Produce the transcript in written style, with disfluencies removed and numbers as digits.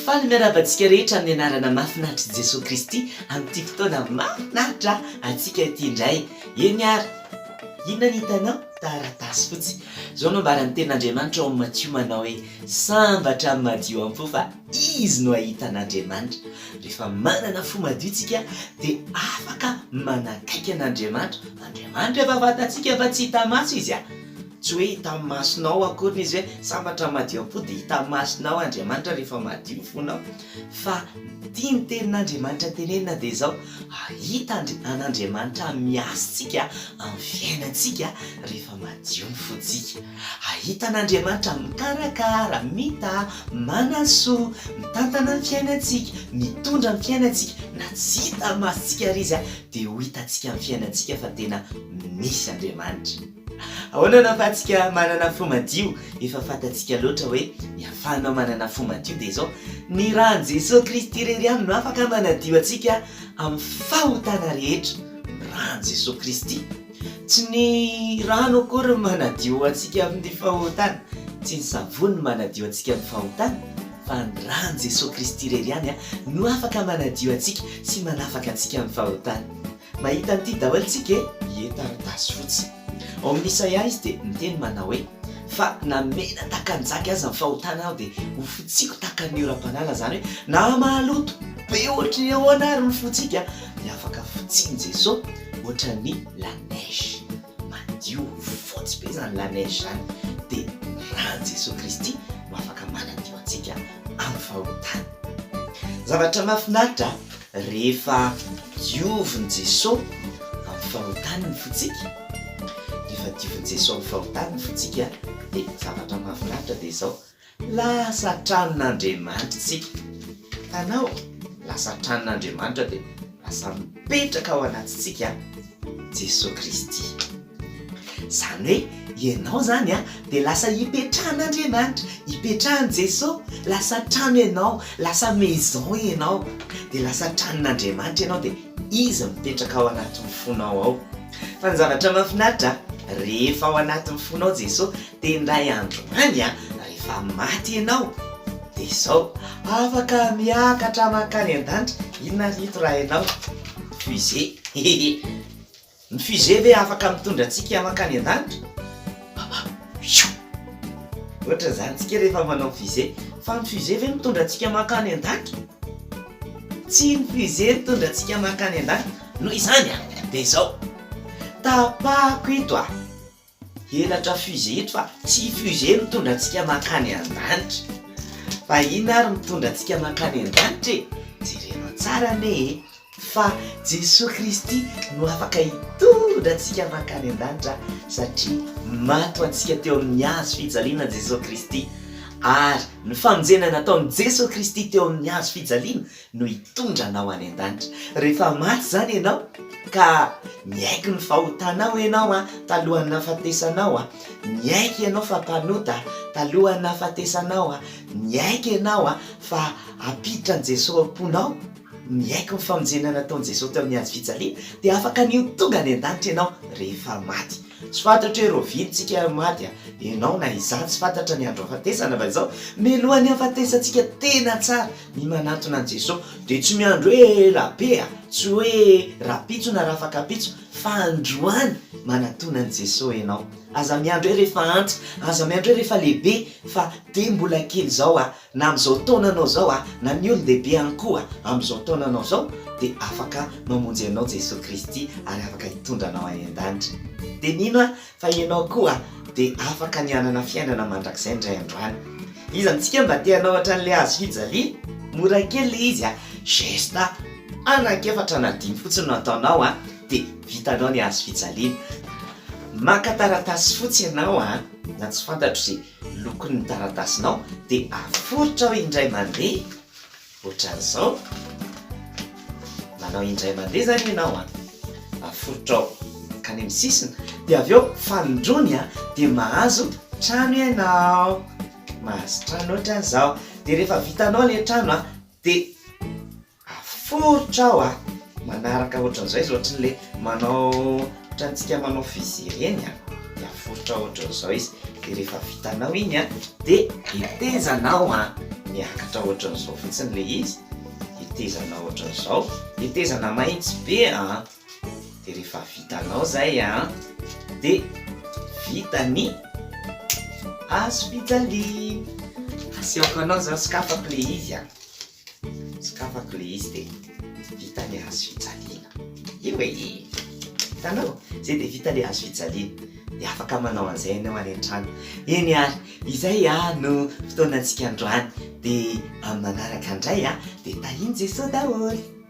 Fa ny miarabantsika rehetra amin'ny anarana mahafinaritra Jesosy Kristy amin'ity fotoana mahafinaritra antsika ity indray. Eny ary, inona ny hitanao? Taratasy fotsy. Zao no mbarany tenin'Andriamanitra ao amin'ny Matthieu manao hoe sambatra amin'ny madio am-po fa izy no ahitan'Andriamanitra. Rehefa manana fo madio tsika dia afaka manakaiky an'Andriamanitra. Andriamanitra efa fantatsika fa tsy hita maso izy a. Tsy hoe hita masonao akory izy hoe sambatra madio am-po dia hita masonao Andriamanitra rehefa madio fonao. Fa tia ny tenin'Andriamanitra tenenina dia zao ahita an'Andriamanitra miasintsika amin'ny fiainantsika rehefa madio ny fontsika. Ahita an'Andriamanitra mikarakara, mita, manasoa, mitantana ny fiainantsika, mitondra ny fiainantsika. Na tsy hita masontsika ary izy dia ho hitantsika amin'ny fiainantsika fa tena misy Andriamanitra. Ahoana na afahantsika manana fo madio? Efa fantatsika loatra hoe ny ahafahanao manana fo madio dia zao ny ran'ny Jesosy Kristy irery ihany no afaka manadio antsika amin'ny fahotana rehetra. Ran'ny Jesosy Kristy. Tsy ny rano akory manadio antsika amin'ny fahotana, tsy ny savony manadio antsika amin'ny fahotana, fa ny ran'ny Jesosy Kristy irery ihany no afaka manadio antsika sy manafaka antsika amin'ny fahotana. Mahita an'ity daholo tsika taratasy fotsy. Ao amin'ny Isaia izy dia miteny manao hoe fa namena takanjaka azy amin'ny fahotana aho dia ho fotsiko takan'ny oram-panala, zany hoe na maloto be ohatry ny ahoana ary ny fotsika dia afaka fotsiany Jesosy ohatran'ny la neige. Madio fotsy be zany la neige zany dia ran'ny Jesosy Kristy no afaka manadio antsika amin'ny fahotana. Zavatra mahafinaritra rehefa diovin' Jesosy amin'ny fahotana ny fotsika. Rehefa diovin' Jesosy amin'ny fahotana ny fotsika dia zavatra mahafinaritra dia zao lasa tranon'Andriamanitra tsika. Tanao, lasa tranon'Andriamanitra dia lasa mipetraka ao anatintsika Jesosy Kristy. Zany hoe ianao zany dia lasa hipetrahan'Andriamanitra, hipetrahan'i Jesosy, lasa trano ianao, lasa maison ianao, dia lasa tranon'Andriamanitra ianao dia izy mipetraka ao anatin'ny fonao ao. Fa ny zavatra mahafinaritra rehefa ao anatin'ny fonao Jesosy dia indray andro any rehefa maty ianao dia zao afaka miakatra mankany an-danitra. Inona rito raha ianao? Fusée. Ny fusée ve afaka mitondra antsika mankany an-danitra? Ohatra zany tsika rehefa manao fusée, fa ny fusée ve mitondra antsika mankany an-danitra? Tsy ny fusée mitondra antsika mankany an-danitra. Noho izany dia zao tapako ito elatra fusée ito fa tsy fusée mitondra antsika mankany an-danitra. Fa inona ary mitondra antsika mankany an-danitra? Jerenao tsara ane fa Jesosy Kristy no afaka hitondra antsika mankany an-danitra satria maty antsika teo amin'ny hazo fijaliana Jesosy Kristy. Ary ny famonjena nataon'i Jesosy Kristy teo amin'ny hazo fijaliana no hitondra anao any an-danitra. Rehefa maty zany ianao ka miaiky ny fahotanao ianao talohan'ny nahafatesanao, miaiky ianao fa mpanota talohan'ny nahafatesanao, miaiky ianao fa apiditra an' Jesosy am-ponao, miaiky ny famonjena nataon'i Jesosy teo amin'ny hazo fijaliana dia afaka ny tonga any an-danitra ianao rehefa maty. Tsy fantatra hoe rovintsika maty ianao na izany tsy fantatra ny andro hafatesana fa zao mialohan'ny hafatesantsika tena tsara ny manatona an' Jesosy dia tsy miandro hoe rabe, tsy hoe rapitso na rafakapitso fa androany manatona an' Jesosy ianao. Aza miandro hoe rehefa antitra, aza miandro hoe rehefa lehibe, fa dia mbola kely zao na amin'izao taonanao zao na ny olon-dehibe ihany koa amin'izao taonanao zao dia afaka mamonjy anao Jesosy Kristy ary afaka hitondra anao any an-danitra. Dia nino fa ianao koa dia afaka nianana fiainana mandrakizay indray androany. Izy antsika mba te hanao hatran'ilay hazo fijaliana, mora kely izy gesta anankiefatra na 5 fotsiny no ataonao dia vitanao ny hazo fijaliana. Maka taratasy fotsy ianao na tsy fantatro izay lokon'ny taratasinao dia aforotra ao indray mandeha ohatran'izao. Manao indray mandeha zany ianao aforotra ao ka ny amin'ny sisiny dia avy eo fanondrony dia mahazo trano ianao, mahazo trano ohatran'izao. Dia rehefa vitanao ilay trano dia aforotra ao manaraka ohatran'izao izy ohatran'ilay manao ohatrantsika manao fusée ireny dia aforotra ao ohatran'izao izy de rehefa vitanao iny a de etezanao a miakatra ohatran'izao fotsiny le izy, etezanao ohatran'izao, etezana mahitsy be a, de rehefa vitanao zay a de vitany hazofijaliana. Asiako anao zao sokafako le izy a, sokafako le izy de vitany hazofijaliana. Io e hitanao zay de vita le hazofijaliana de afaka manao an'izay anao any an-trano. Eny ary izay a no fotoanantsika androany de amin'ny manaraka indray a de tahiny Jesosy daholo.